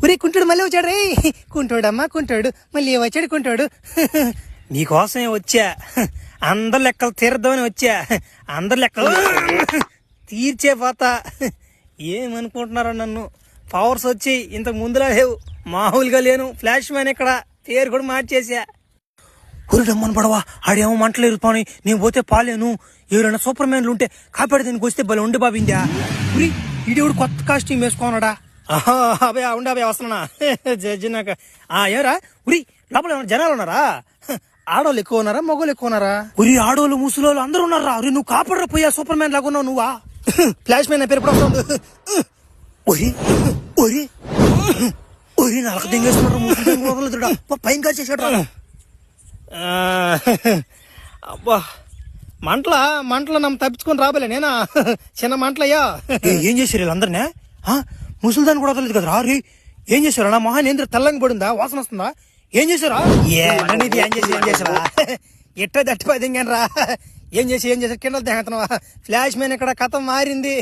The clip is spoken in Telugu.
ఒరే కుంటాడు మళ్ళీ వచ్చాడు రే. కుంటోడమ్మా కుంటాడు మళ్ళీ వచ్చాడు కుంటాడు. నీకోసమే వచ్చా, అందరు లెక్కలు తీర్దామని వచ్చా. అందరు లెక్కలు తీర్చే పోతా. ఏమనుకుంటున్నారో నన్ను, పవర్స్ వచ్చి ఇంతకు ముందులా లేవు, మామూలుగా లేను. ఫ్లాష్ మ్యాన్ ఇక్కడ పేరు కూడా మార్చేసా. ఊరిడమ్మని పడవా, ఆడేమో మంటలు ఎరుపాని, నేను పోతే పాలేను. ఎవరైనా సూపర్ మ్యాన్లు ఉంటే కాపాడి దానికి వస్తే భలే ఉండి బాబిందా. ఉరి ఈడేవుడు కొత్త కాస్ట్యూమ్ వేసుకోనాడా. అభయ ఉండే అభయ వస్తున్నా జడ్జినాక. ఏరా ఉరి లోపల ఏమన్నా జనాలు ఉన్నారా? ఆడోళ్ళు ఎక్కువ ఉన్నారా మగోళ్ళు ఎక్కువ ఉన్నారా? ఉరి ఆడోళ్ళు ముసలోళ్ళు అందరూ ఉన్నారా? ఉరి నువ్వు కాపాడరా పోయా, సూపర్ మ్యాన్ లాగా ఉన్నావు నువ్వా? ఫ్లాష్ మ్యాన్ పేరు ఎప్పుడు వస్తుంది? ఒరి ఒరి ఒరి నలక దింగేసుకున్నాడు పైన కాల్ చేసాడు రా. అబ్బా మంటల నమ్మ తప్పించుకొని రాబోలే నేనా. చిన్న మంటలయ్యా. ఏం చేశారు వీళ్ళందరినీ? ముసలిదాన్ని కూడా వదలేదు కదరా. రే ఏం చేశారు? నా మొహాన్ ఏంద్ర తెల్లంగా పడిందా, వాసన వస్తుందా? ఏం చేశారా? ఏం చేసారా? ఎట్ట దట్టిపోయి దింగాను రా. ఏం చేశారు కింద దిగుతున్నావా? ఫ్లాష్ మ్యాన్ ఇక్కడ కథ మారింది.